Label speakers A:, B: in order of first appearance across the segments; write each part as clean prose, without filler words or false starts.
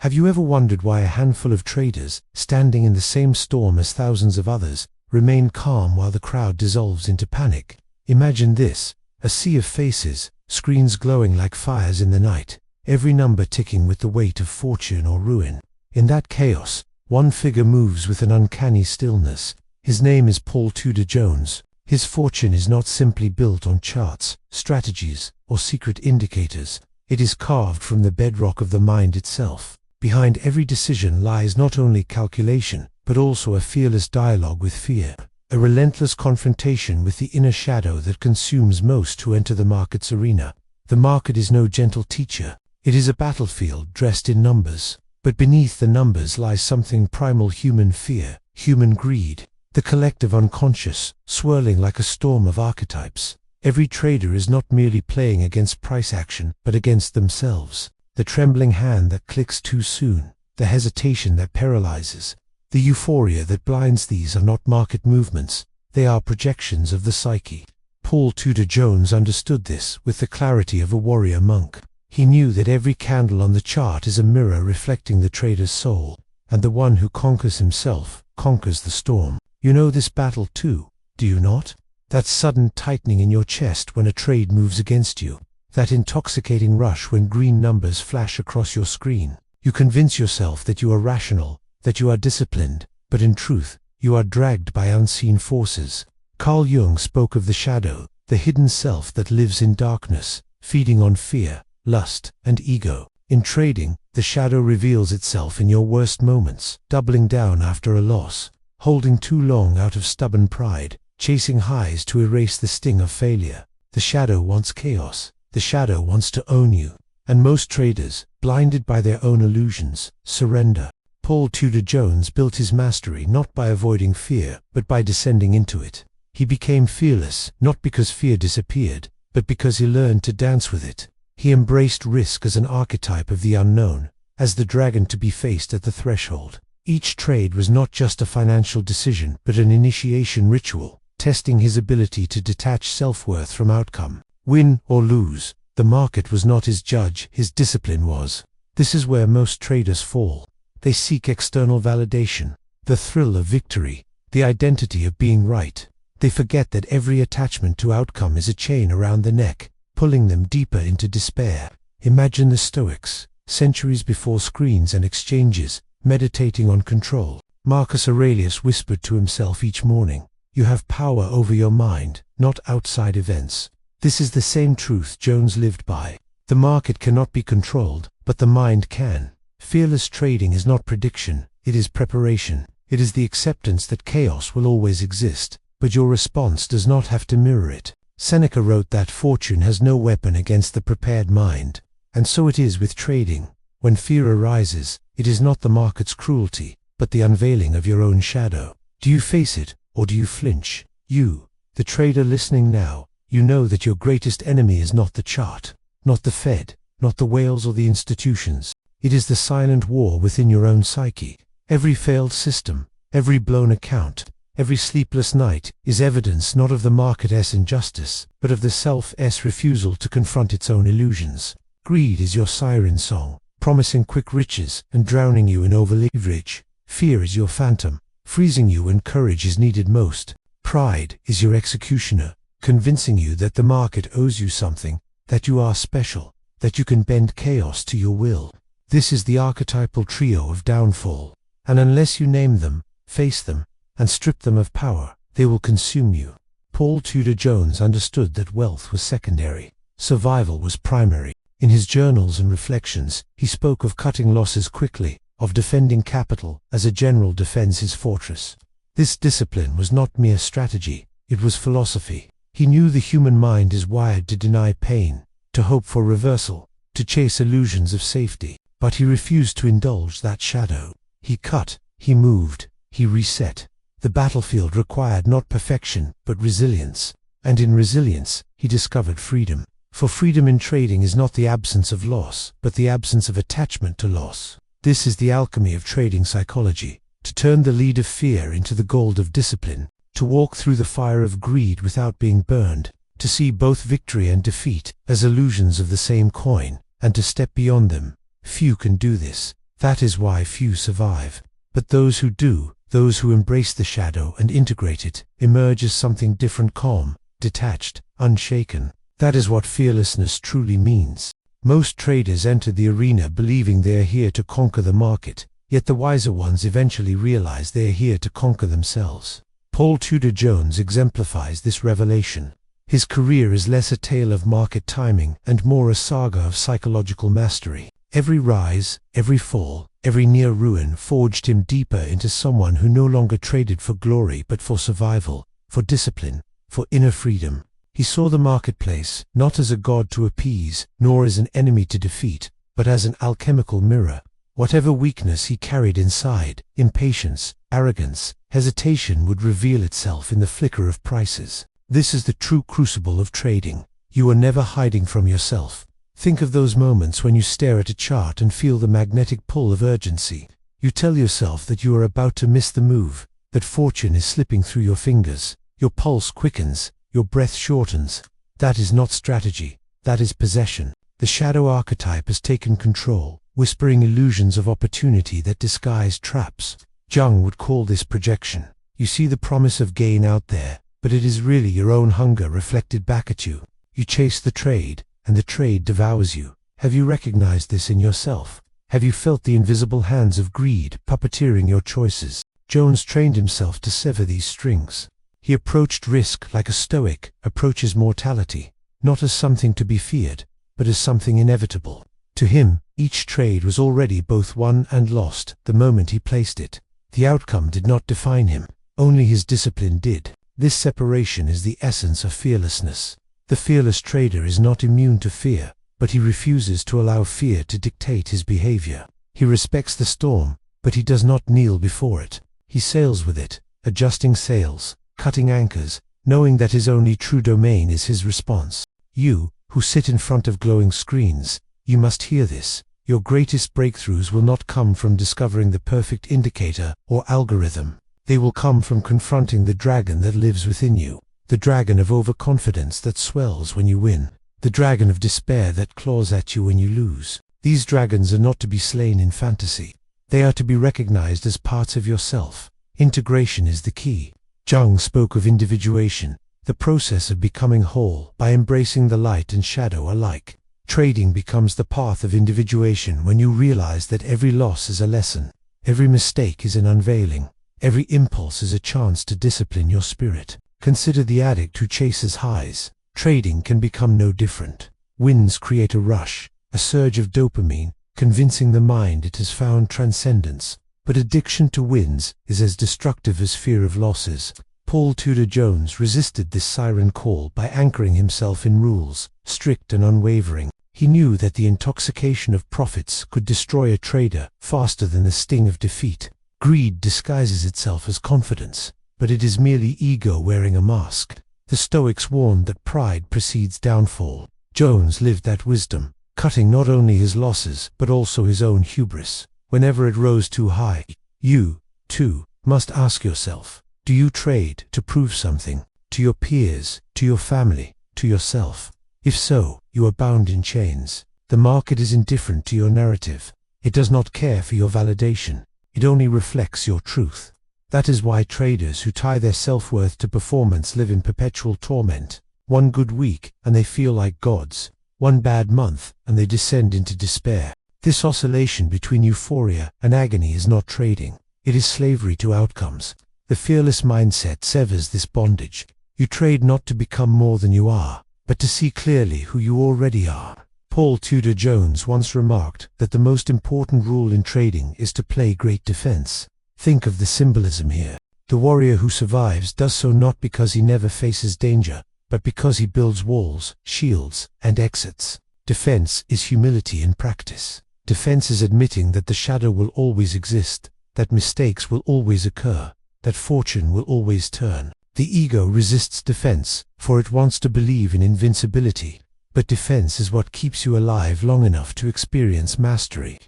A: Have you ever wondered why a handful of traders, standing in the same storm as thousands of others, remain calm while the crowd dissolves into panic? Imagine this: a sea of faces, screens glowing like fires in the night, every number ticking with the weight of fortune or ruin. In that chaos, one figure moves with an uncanny stillness. His name is Paul Tudor Jones. His fortune is not simply built on charts, strategies, or secret indicators. It is carved from the bedrock of the mind itself. Behind every decision lies not only calculation, but also a fearless dialogue with fear, a relentless confrontation with the inner shadow that consumes most who enter the market's arena. The market is no gentle teacher. It is a battlefield dressed in numbers. But beneath the numbers lies something primal: human fear, human greed, the collective unconscious, swirling like a storm of archetypes. Every trader is not merely playing against price action, but against themselves. The trembling hand that clicks too soon, the hesitation that paralyzes, the euphoria that blinds, these are not market movements, they are projections of the psyche. Paul Tudor Jones understood this with the clarity of a warrior monk. He knew that every candle on the chart is a mirror reflecting the trader's soul, and the one who conquers himself conquers the storm. You know this battle too, do you not? That sudden tightening in your chest when a trade moves against you. That intoxicating rush when green numbers flash across your screen. You convince yourself that you are rational, that you are disciplined, but in truth, you are dragged by unseen forces. Carl Jung spoke of the shadow, the hidden self that lives in darkness, feeding on fear, lust, and ego. In trading, the shadow reveals itself in your worst moments, doubling down after a loss, holding too long out of stubborn pride, chasing highs to erase the sting of failure. The shadow wants chaos. The shadow wants to own you, and most traders, blinded by their own illusions, surrender. Paul Tudor Jones built his mastery not by avoiding fear, but by descending into it. He became fearless, not because fear disappeared, but because he learned to dance with it. He embraced risk as an archetype of the unknown, as the dragon to be faced at the threshold. Each trade was not just a financial decision, but an initiation ritual, testing his ability to detach self-worth from outcome. Win or lose, the market was not his judge, his discipline was. This is where most traders fall. They seek external validation, the thrill of victory, the identity of being right. They forget that every attachment to outcome is a chain around the neck, pulling them deeper into despair. Imagine the Stoics, centuries before screens and exchanges, meditating on control. Marcus Aurelius whispered to himself each morning, "You have power over your mind, not outside events." This is the same truth Jones lived by. The market cannot be controlled, but the mind can. Fearless trading is not prediction, it is preparation. It is the acceptance that chaos will always exist, but your response does not have to mirror it. Seneca wrote that fortune has no weapon against the prepared mind. And so it is with trading. When fear arises, it is not the market's cruelty, but the unveiling of your own shadow. Do you face it, or do you flinch? You, the trader listening now, you know that your greatest enemy is not the chart, not the Fed, not the whales or the institutions. It is the silent war within your own psyche. Every failed system, every blown account, every sleepless night is evidence not of the market's injustice, but of the self's refusal to confront its own illusions. Greed is your siren song, promising quick riches and drowning you in over-leverage. Fear is your phantom, freezing you when courage is needed most. Pride is your executioner, convincing you that the market owes you something, that you are special, that you can bend chaos to your will. This is the archetypal trio of downfall, and unless you name them, face them, and strip them of power, they will consume you. Paul Tudor Jones understood that wealth was secondary, survival was primary. In his journals and reflections, he spoke of cutting losses quickly, of defending capital as a general defends his fortress. This discipline was not mere strategy, it was philosophy. He knew the human mind is wired to deny pain, to hope for reversal, to chase illusions of safety. But he refused to indulge that shadow. He cut, he moved, he reset. The battlefield required not perfection, but resilience. And in resilience, he discovered freedom. For freedom in trading is not the absence of loss, but the absence of attachment to loss. This is the alchemy of trading psychology. To turn the lead of fear into the gold of discipline, to walk through the fire of greed without being burned, to see both victory and defeat as illusions of the same coin, and to step beyond them. Few can do this. That is why few survive. But those who do, those who embrace the shadow and integrate it, emerge as something different, calm, detached, unshaken. That is what fearlessness truly means. Most traders enter the arena believing they are here to conquer the market, yet the wiser ones eventually realize they are here to conquer themselves. Paul Tudor Jones exemplifies this revelation. His career is less a tale of market timing and more a saga of psychological mastery. Every rise, every fall, every near ruin forged him deeper into someone who no longer traded for glory but for survival, for discipline, for inner freedom. He saw the marketplace not as a god to appease, nor as an enemy to defeat, but as an alchemical mirror. Whatever weakness he carried inside, impatience, arrogance, hesitation, would reveal itself in the flicker of prices. This is the true crucible of trading. You are never hiding from yourself. Think of those moments when you stare at a chart and feel the magnetic pull of urgency. You tell yourself that you are about to miss the move, that fortune is slipping through your fingers. Your pulse quickens, your breath shortens. That is not strategy, that is possession. The shadow archetype has taken control, whispering illusions of opportunity that disguise traps. Jung would call this projection. You see the promise of gain out there, but it is really your own hunger reflected back at you. You chase the trade, and the trade devours you. Have you recognized this in yourself? Have you felt the invisible hands of greed puppeteering your choices? Jones trained himself to sever these strings. He approached risk like a Stoic approaches mortality, not as something to be feared, but as something inevitable. To him, each trade was already both won and lost the moment he placed it. The outcome did not define him, only his discipline did. This separation is the essence of fearlessness. The fearless trader is not immune to fear, but he refuses to allow fear to dictate his behavior. He respects the storm, but he does not kneel before it. He sails with it, adjusting sails, cutting anchors, knowing that his only true domain is his response. You, who sit in front of glowing screens, you must hear this. Your greatest breakthroughs will not come from discovering the perfect indicator or algorithm. They will come from confronting the dragon that lives within you. The dragon of overconfidence that swells when you win. The dragon of despair that claws at you when you lose. These dragons are not to be slain in fantasy. They are to be recognized as parts of yourself. Integration is the key. Jung spoke of individuation, the process of becoming whole by embracing the light and shadow alike. Trading becomes the path of individuation when you realize that every loss is a lesson, every mistake is an unveiling, every impulse is a chance to discipline your spirit. Consider the addict who chases highs. Trading can become no different. Wins create a rush, a surge of dopamine, convincing the mind it has found transcendence. But addiction to wins is as destructive as fear of losses. Paul Tudor Jones resisted this siren call by anchoring himself in rules, strict and unwavering. He knew that the intoxication of profits could destroy a trader faster than the sting of defeat. Greed disguises itself as confidence, but it is merely ego wearing a mask. The Stoics warned that pride precedes downfall. Jones lived that wisdom, cutting not only his losses but also his own hubris. Whenever it rose too high, you, too, must ask yourself, do you trade to prove something, to your peers, to your family, to yourself? If so, you are bound in chains. The market is indifferent to your narrative. It does not care for your validation. It only reflects your truth. That is why traders who tie their self-worth to performance live in perpetual torment. One good week, and they feel like gods. One bad month, and they descend into despair. This oscillation between euphoria and agony is not trading. It is slavery to outcomes. The fearless mindset severs this bondage. You trade not to become more than you are, but to see clearly who you already are. Paul Tudor Jones once remarked that the most important rule in trading is to play great defense. Think of the symbolism here. The warrior who survives does so not because he never faces danger, but because he builds walls, shields, and exits. Defense is humility in practice. Defense is admitting that the shadow will always exist, that mistakes will always occur, that fortune will always turn. The ego resists defense, for it wants to believe in invincibility. But defense is what keeps you alive long enough to experience mastery.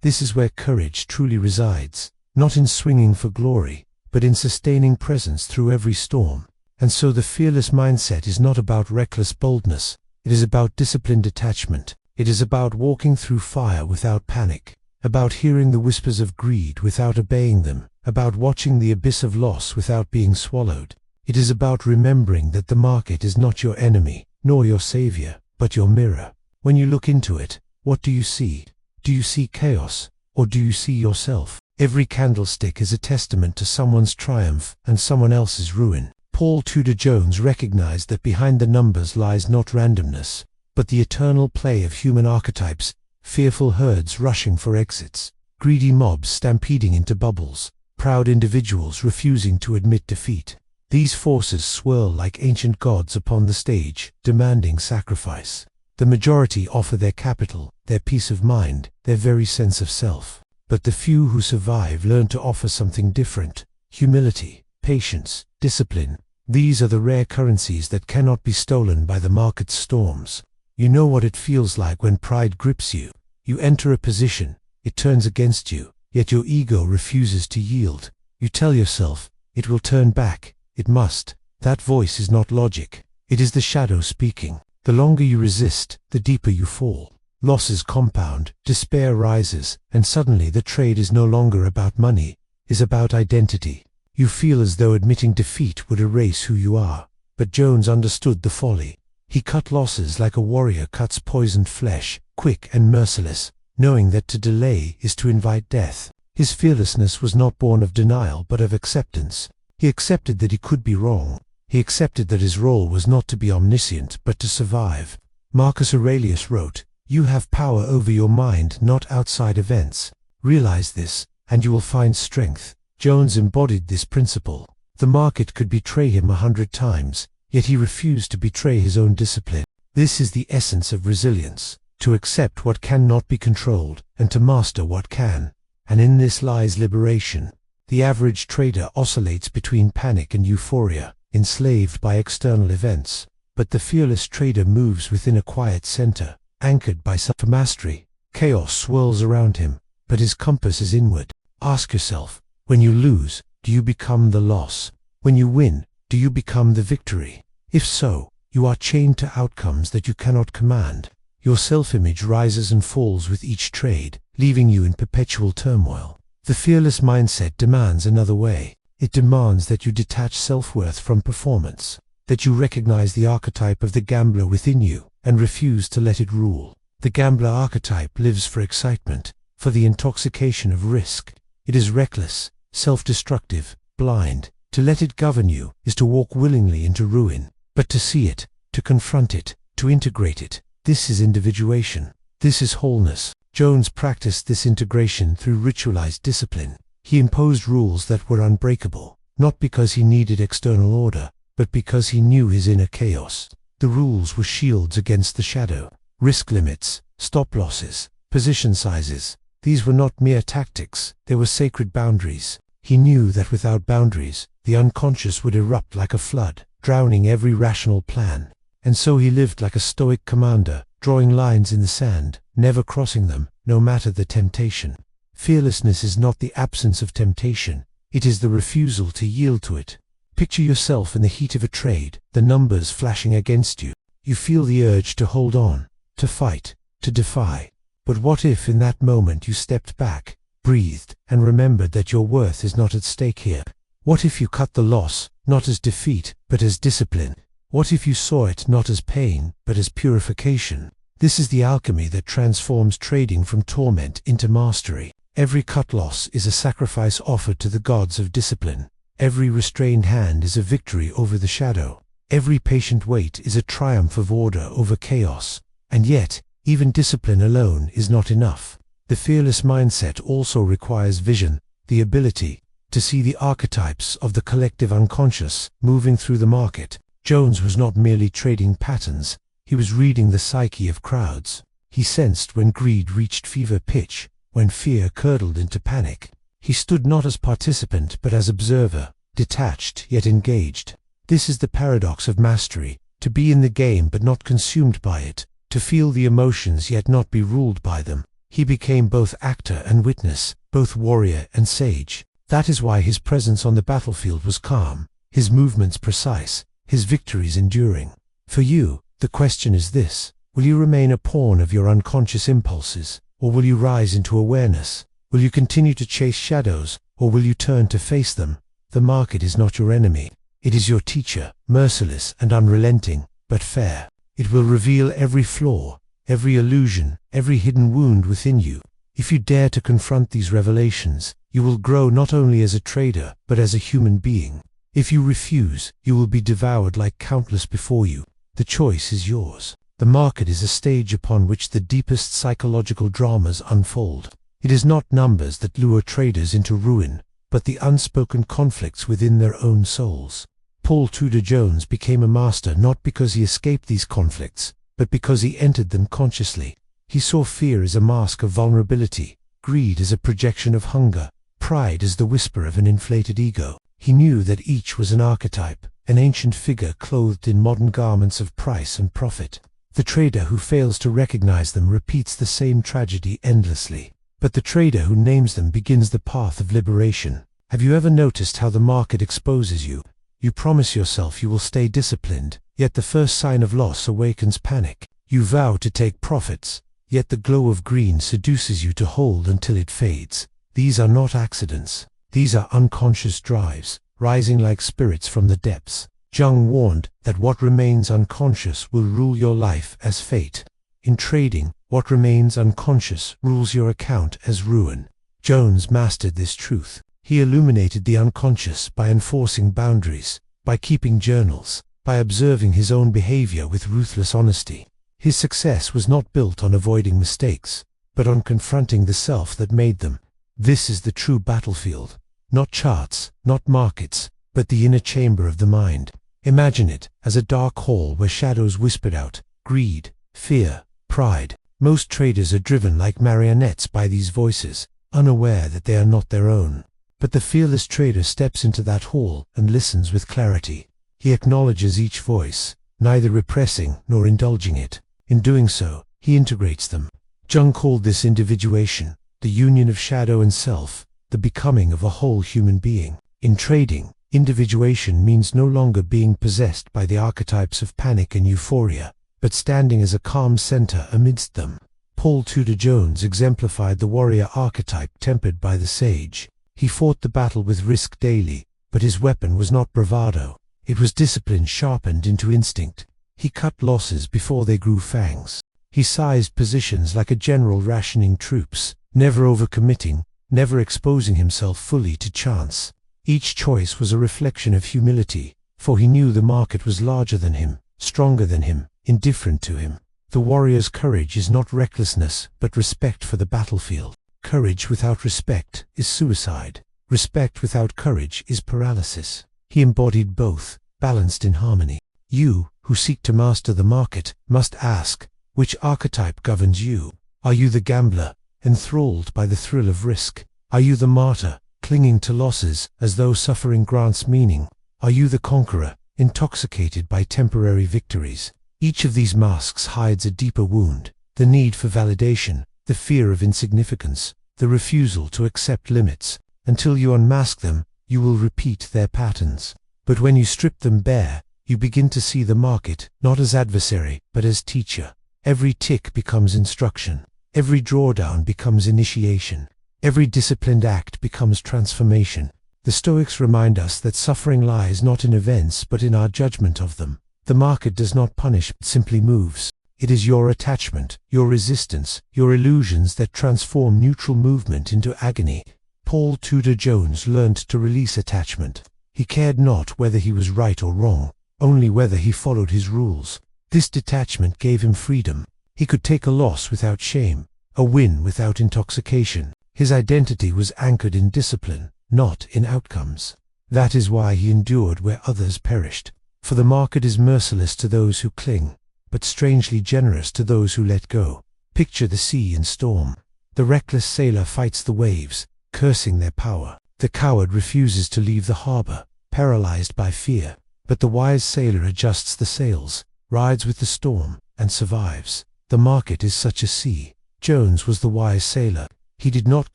A: This is where courage truly resides, not in swinging for glory, but in sustaining presence through every storm. And so the fearless mindset is not about reckless boldness, it is about disciplined detachment. It is about walking through fire without panic. about hearing the whispers of greed without obeying them, about watching the abyss of loss without being swallowed. It is about remembering that the market is not your enemy, nor your savior, but your mirror. When you look into it, what do you see? Do you see chaos, or do you see yourself? Every candlestick is a testament to someone's triumph and someone else's ruin. Paul Tudor Jones recognized that behind the numbers lies not randomness, but the eternal play of human archetypes, fearful herds rushing for exits, greedy mobs stampeding into bubbles, proud individuals refusing to admit defeat. These forces swirl like ancient gods upon the stage, demanding sacrifice. The majority offer their capital, their peace of mind, their very sense of self. But the few who survive learn to offer something different: humility, patience, discipline. These are the rare currencies that cannot be stolen by the market's storms. You know what it feels like when pride grips you. You enter a position, it turns against you, yet your ego refuses to yield. You tell yourself, it will turn back, it must. That voice is not logic, it is the shadow speaking. The longer you resist, the deeper you fall. Losses compound, despair rises, and suddenly the trade is no longer about money, is about identity. You feel as though admitting defeat would erase who you are. But Jones understood the folly. He cut losses like a warrior cuts poisoned flesh, quick and merciless, knowing that to delay is to invite death. His fearlessness was not born of denial but of acceptance. He accepted that he could be wrong. He accepted that his role was not to be omniscient but to survive. Marcus Aurelius wrote, "You have power over your mind, not outside events. Realize this, and you will find strength." Jones embodied this principle. The market could betray him 100 times, yet he refused to betray his own discipline. This is the essence of resilience, to accept what cannot be controlled, and to master what can. And in this lies liberation. The average trader oscillates between panic and euphoria, enslaved by external events. But the fearless trader moves within a quiet center, anchored by self-mastery. Chaos swirls around him, but his compass is inward. Ask yourself, when you lose, do you become the loss? When you win, do you become the victory? If so, you are chained to outcomes that you cannot command. Your self-image rises and falls with each trade, leaving you in perpetual turmoil. The fearless mindset demands another way. It demands that you detach self-worth from performance, that you recognize the archetype of the gambler within you, and refuse to let it rule. The gambler archetype lives for excitement, for the intoxication of risk. It is reckless, self-destructive, blind. To let it govern you is to walk willingly into ruin. But to see it, to confront it, to integrate it, this is individuation. This is wholeness. Jones practiced this integration through ritualized discipline. He imposed rules that were unbreakable, not because he needed external order, but because he knew his inner chaos. The rules were shields against the shadow. Risk limits, stop losses, position sizes. These were not mere tactics, they were sacred boundaries. He knew that without boundaries, the unconscious would erupt like a flood, drowning every rational plan. And so he lived like a stoic commander, drawing lines in the sand, never crossing them, no matter the temptation. Fearlessness is not the absence of temptation, it is the refusal to yield to it. Picture yourself in the heat of a trade, the numbers flashing against you. You feel the urge to hold on, to fight, to defy. But what if in that moment you stepped back, breathed, and remembered that your worth is not at stake here? What if you cut the loss, not as defeat, but as discipline? What if you saw it not as pain, but as purification? This is the alchemy that transforms trading from torment into mastery. Every cut loss is a sacrifice offered to the gods of discipline. Every restrained hand is a victory over the shadow. Every patient wait is a triumph of order over chaos. And yet, even discipline alone is not enough. The fearless mindset also requires vision, the ability to see the archetypes of the collective unconscious moving through the market. Jones was not merely trading patterns, he was reading the psyche of crowds. He sensed when greed reached fever pitch, when fear curdled into panic. He stood not as participant but as observer, detached yet engaged. This is the paradox of mastery, to be in the game but not consumed by it, to feel the emotions yet not be ruled by them. He became both actor and witness, both warrior and sage. That is why his presence on the battlefield was calm, his movements precise, his victories enduring. For you, the question is this: will you remain a pawn of your unconscious impulses? or will you rise into awareness? Will you continue to chase shadows, or will you turn to face them? The market is not your enemy. It is your teacher, merciless and unrelenting, but fair. It will reveal every flaw, every illusion, every hidden wound within you. If you dare to confront these revelations, you will grow not only as a trader, but as a human being. If you refuse, you will be devoured like countless before you. The choice is yours. The market is a stage upon which the deepest psychological dramas unfold. It is not numbers that lure traders into ruin, but the unspoken conflicts within their own souls. Paul Tudor Jones became a master not because he escaped these conflicts, but because he entered them consciously. He saw fear as a mask of vulnerability, greed as a projection of hunger, pride as the whisper of an inflated ego. He knew that each was an archetype, an ancient figure clothed in modern garments of price and profit. The trader who fails to recognize them repeats the same tragedy endlessly. But the trader who names them begins the path of liberation. Have you ever noticed how the market exposes you? You promise yourself you will stay disciplined, yet the first sign of loss awakens panic. You vow to take profits, yet the glow of green seduces you to hold until it fades. These are not accidents. These are unconscious drives, rising like spirits from the depths. Jung warned that what remains unconscious will rule your life as fate. In trading, what remains unconscious rules your account as ruin. Jones mastered this truth. He illuminated the unconscious by enforcing boundaries, by keeping journals, by observing his own behavior with ruthless honesty. His success was not built on avoiding mistakes, but on confronting the self that made them. This is the true battlefield. Not charts, not markets, but the inner chamber of the mind. Imagine it as a dark hall where shadows whispered out, greed, fear, pride. Most traders are driven like marionettes by these voices, unaware that they are not their own. But the fearless trader steps into that hall and listens with clarity. He acknowledges each voice, neither repressing nor indulging it. In doing so, he integrates them. Jung called this individuation, the union of shadow and self, the becoming of a whole human being. In trading, individuation means no longer being possessed by the archetypes of panic and euphoria, but standing as a calm center amidst them. Paul Tudor Jones exemplified the warrior archetype tempered by the sage. He fought the battle with risk daily, but his weapon was not bravado. It was discipline sharpened into instinct. He cut losses before they grew fangs. He sized positions like a general rationing troops, never overcommitting, never exposing himself fully to chance. Each choice was a reflection of humility, for he knew the market was larger than him, stronger than him, indifferent to him. The warrior's courage is not recklessness, but respect for the battlefield. Courage without respect is suicide. Respect without courage is paralysis. He embodied both, balanced in harmony. You, who seek to master the market, must ask, which archetype governs you? Are you the gambler, enthralled by the thrill of risk? Are you the martyr, clinging to losses as though suffering grants meaning? Are you the conqueror, intoxicated by temporary victories? Each of these masks hides a deeper wound, the need for validation, the fear of insignificance, the refusal to accept limits. Until you unmask them, you will repeat their patterns. But when you strip them bare, you begin to see the market not as adversary, but as teacher. Every tick becomes instruction. Every drawdown becomes initiation. Every disciplined act becomes transformation. The Stoics remind us that suffering lies not in events but in our judgment of them. The market does not punish, it simply moves. It is your attachment, your resistance, your illusions that transform neutral movement into agony. Paul Tudor Jones learned to release attachment. He cared not whether he was right or wrong, only whether he followed his rules. This detachment gave him freedom. He could take a loss without shame, a win without intoxication. His identity was anchored in discipline, not in outcomes. That is why he endured where others perished. For the market is merciless to those who cling, but strangely generous to those who let go. Picture the sea in storm. The reckless sailor fights the waves, cursing their power. The coward refuses to leave the harbor, paralyzed by fear. But the wise sailor adjusts the sails, rides with the storm, and survives. The market is such a sea. Jones was the wise sailor. He did not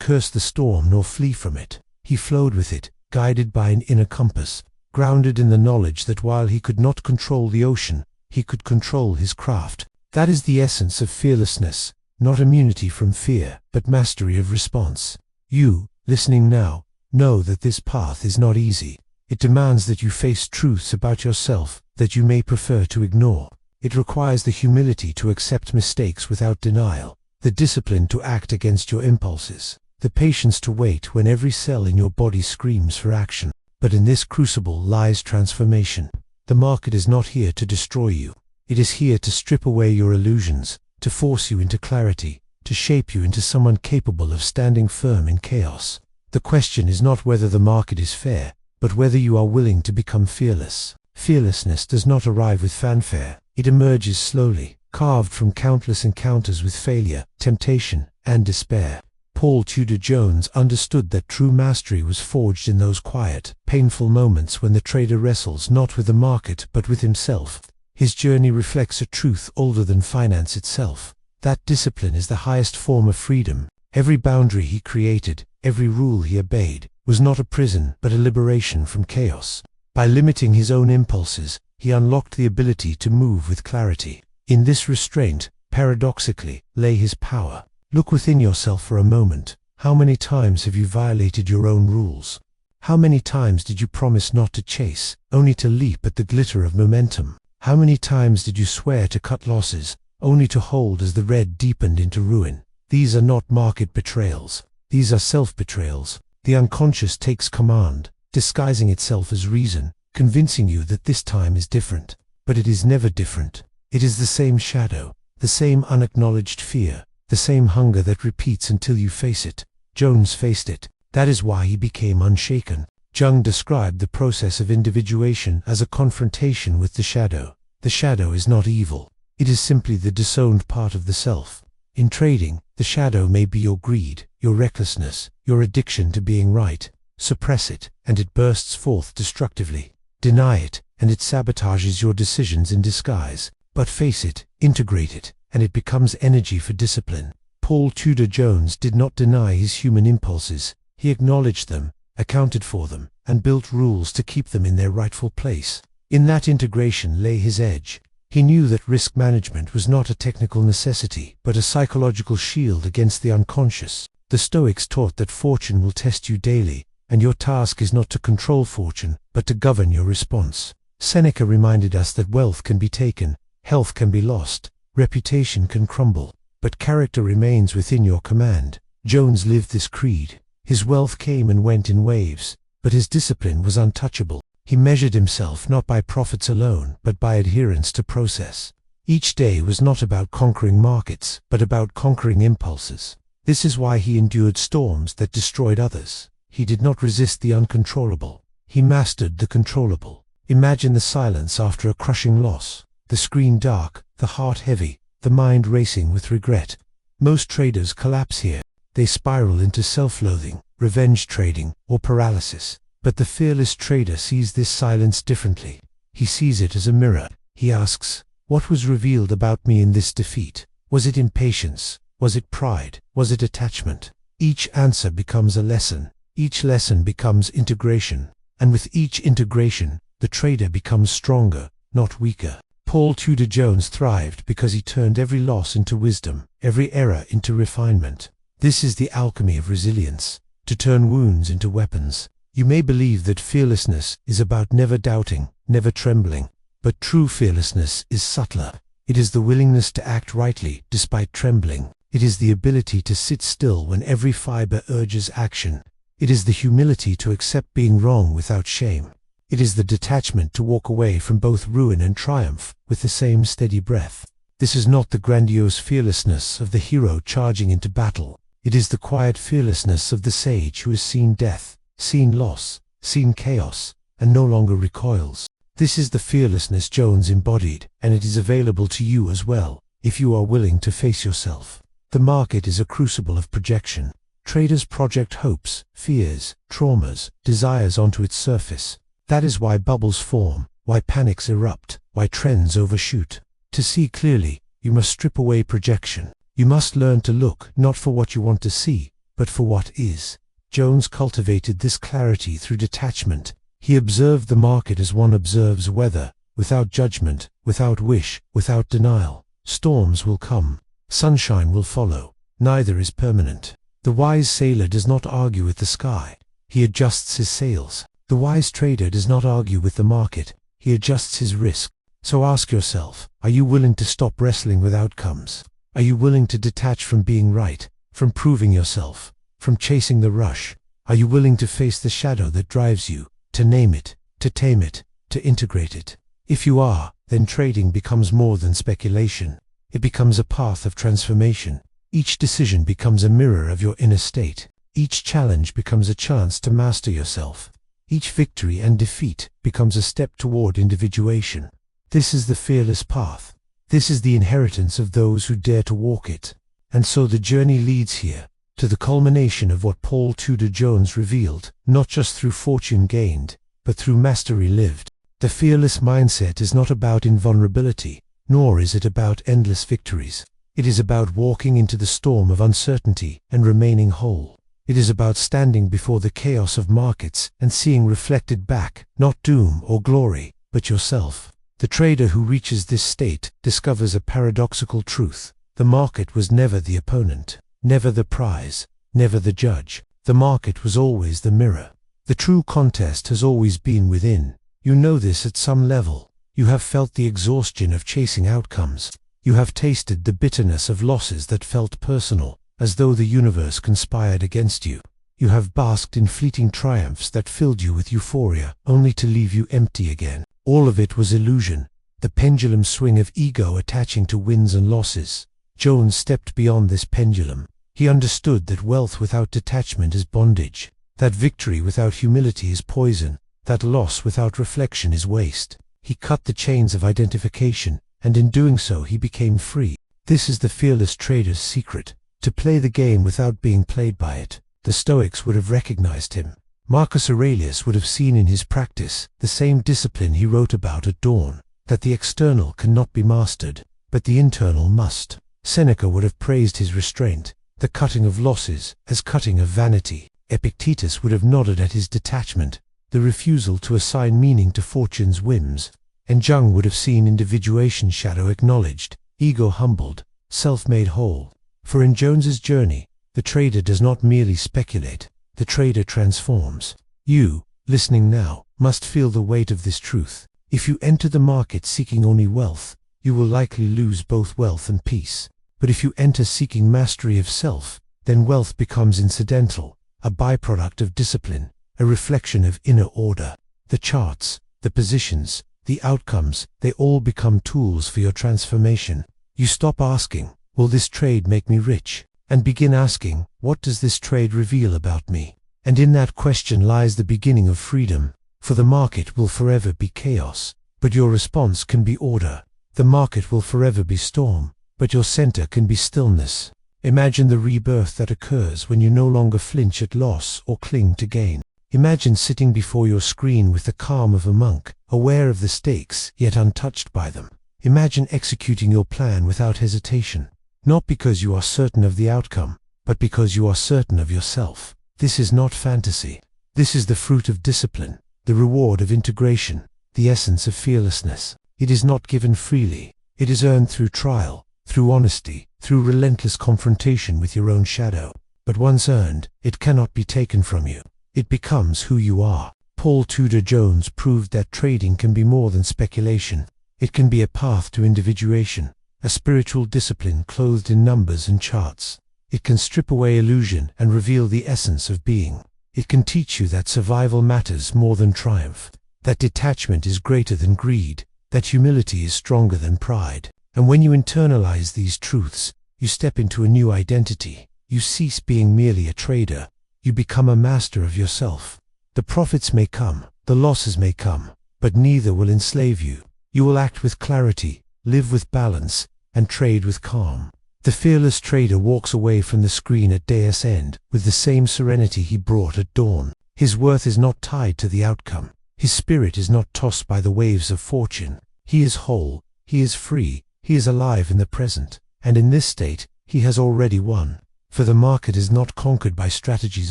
A: curse the storm nor flee from it. He flowed with it, guided by an inner compass, grounded in the knowledge that while he could not control the ocean, he could control his craft. That is the essence of fearlessness, not immunity from fear, but mastery of response. You, listening now, know that this path is not easy. It demands that you face truths about yourself that you may prefer to ignore. It requires the humility to accept mistakes without denial, the discipline to act against your impulses, the patience to wait when every cell in your body screams for action. But in this crucible lies transformation. The market is not here to destroy you. It is here to strip away your illusions, to force you into clarity, to shape you into someone capable of standing firm in chaos. The question is not whether the market is fair, but whether you are willing to become fearless. Fearlessness does not arrive with fanfare. It emerges slowly, carved from countless encounters with failure, temptation, and despair. Paul Tudor Jones understood that true mastery was forged in those quiet, painful moments when the trader wrestles not with the market but with himself. His journey reflects a truth older than finance itself. That discipline is the highest form of freedom. Every boundary he created, every rule he obeyed, was not a prison but a liberation from chaos. By limiting his own impulses, he unlocked the ability to move with clarity. In this restraint, paradoxically, lay his power. Look within yourself for a moment. How many times have you violated your own rules? How many times did you promise not to chase, only to leap at the glitter of momentum? How many times did you swear to cut losses, only to hold as the red deepened into ruin? These are not market betrayals. These are self-betrayals. The unconscious takes command, disguising itself as reason, convincing you that this time is different. But it is never different. It is the same shadow, the same unacknowledged fear, the same hunger that repeats until you face it. Jones faced it. That is why he became unshaken. Jung described the process of individuation as a confrontation with the shadow. The shadow is not evil. It is simply the disowned part of the self. In trading, the shadow may be your greed, your recklessness, your addiction to being right. Suppress it, and it bursts forth destructively. Deny it, and it sabotages your decisions in disguise. But face it, integrate it, and it becomes energy for discipline. Paul Tudor Jones did not deny his human impulses. He acknowledged them, accounted for them, and built rules to keep them in their rightful place. In that integration lay his edge. He knew that risk management was not a technical necessity, but a psychological shield against the unconscious. The Stoics taught that fortune will test you daily, and your task is not to control fortune, but to govern your response. Seneca reminded us that wealth can be taken, health can be lost, reputation can crumble, but character remains within your command. Jones lived this creed. His wealth came and went in waves, but his discipline was untouchable. He measured himself not by profits alone, but by adherence to process. Each day was not about conquering markets, but about conquering impulses. This is why he endured storms that destroyed others. He did not resist the uncontrollable. He mastered the controllable. Imagine the silence after a crushing loss, the screen dark, the heart heavy, the mind racing with regret. Most traders collapse here. They spiral into self-loathing, revenge trading, or paralysis. But the fearless trader sees this silence differently. He sees it as a mirror. He asks, what was revealed about me in this defeat? Was it impatience? Was it pride? Was it attachment? Each answer becomes a lesson. Each lesson becomes integration. And with each integration, the trader becomes stronger, not weaker. Paul Tudor Jones thrived because he turned every loss into wisdom, every error into refinement. This is the alchemy of resilience, to turn wounds into weapons. You may believe that fearlessness is about never doubting, never trembling, but true fearlessness is subtler. It is the willingness to act rightly despite trembling. It is the ability to sit still when every fiber urges action. It is the humility to accept being wrong without shame. It is the detachment to walk away from both ruin and triumph with the same steady breath. This is not the grandiose fearlessness of the hero charging into battle. It is the quiet fearlessness of the sage who has seen death, seen loss, seen chaos, and no longer recoils. This is the fearlessness Jones embodied, and it is available to you as well, if you are willing to face yourself. The market is a crucible of projection. Traders project hopes, fears, traumas, desires onto its surface. That is why bubbles form, why panics erupt, why trends overshoot. To see clearly, you must strip away projection. You must learn to look not for what you want to see, but for what is. Jones cultivated this clarity through detachment. He observed the market as one observes weather, without judgment, without wish, without denial. Storms will come. Sunshine will follow. Neither is permanent. The wise sailor does not argue with the sky. He adjusts his sails. The wise trader does not argue with the market. He adjusts his risk. So ask yourself, are you willing to stop wrestling with outcomes? Are you willing to detach from being right, from proving yourself, from chasing the rush? Are you willing to face the shadow that drives you, to name it, to tame it, to integrate it? If you are, then trading becomes more than speculation. It becomes a path of transformation. Each decision becomes a mirror of your inner state. Each challenge becomes a chance to master yourself. Each victory and defeat becomes a step toward individuation. This is the fearless path. This is the inheritance of those who dare to walk it. And so the journey leads here, to the culmination of what Paul Tudor Jones revealed, not just through fortune gained, but through mastery lived. The fearless mindset is not about invulnerability, nor is it about endless victories. It is about walking into the storm of uncertainty and remaining whole. It is about standing before the chaos of markets and seeing reflected back, not doom or glory, but yourself. The trader who reaches this state discovers a paradoxical truth. The market was never the opponent, never the prize, never the judge. The market was always the mirror. The true contest has always been within. You know this at some level. You have felt the exhaustion of chasing outcomes. You have tasted the bitterness of losses that felt personal, as though the universe conspired against you. You have basked in fleeting triumphs that filled you with euphoria, only to leave you empty again. All of it was illusion, the pendulum swing of ego attaching to wins and losses. Jones stepped beyond this pendulum. He understood that wealth without detachment is bondage, that victory without humility is poison, that loss without reflection is waste. He cut the chains of identification, and in doing so he became free. This is the fearless trader's secret, to play the game without being played by it. The Stoics would have recognized him. Marcus Aurelius would have seen in his practice the same discipline he wrote about at dawn, that the external cannot be mastered, but the internal must. Seneca would have praised his restraint, the cutting of losses, as cutting of vanity. Epictetus would have nodded at his detachment, the refusal to assign meaning to fortune's whims. And Jung would have seen individuation's shadow acknowledged, ego humbled, self made whole. For in Jones's journey, the trader does not merely speculate, the trader transforms. You, listening now, must feel the weight of this truth. If you enter the market seeking only wealth, you will likely lose both wealth and peace. But if you enter seeking mastery of self, then wealth becomes incidental, a byproduct of discipline, a reflection of inner order. The charts, the positions, the outcomes, they all become tools for your transformation. You stop asking, will this trade make me rich? And begin asking, what does this trade reveal about me? And in that question lies the beginning of freedom. For the market will forever be chaos, but your response can be order. The market will forever be storm, but your center can be stillness. Imagine the rebirth that occurs when you no longer flinch at loss or cling to gain. Imagine sitting before your screen with the calm of a monk, aware of the stakes, yet untouched by them. Imagine executing your plan without hesitation. Not because you are certain of the outcome, but because you are certain of yourself. This is not fantasy. This is the fruit of discipline, the reward of integration, the essence of fearlessness. It is not given freely. It is earned through trial, through honesty, through relentless confrontation with your own shadow. But once earned, it cannot be taken from you. It becomes who you are. Paul Tudor Jones proved that trading can be more than speculation. It can be a path to individuation, a spiritual discipline clothed in numbers and charts. It can strip away illusion and reveal the essence of being. It can teach you that survival matters more than triumph, that detachment is greater than greed, that humility is stronger than pride. And when you internalize these truths, you step into a new identity. You cease being merely a trader. You become a master of yourself. The profits may come, the losses may come, but neither will enslave you. You will act with clarity, live with balance, and trade with calm. The fearless trader walks away from the screen at day's end with the same serenity he brought at dawn. His worth is not tied to the outcome. His spirit is not tossed by the waves of fortune. He is whole, he is free, he is alive in the present, and in this state, he has already won. For the market is not conquered by strategies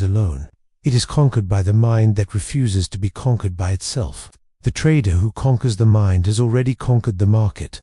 A: alone. It is conquered by the mind that refuses to be conquered by itself. The trader who conquers the mind has already conquered the market.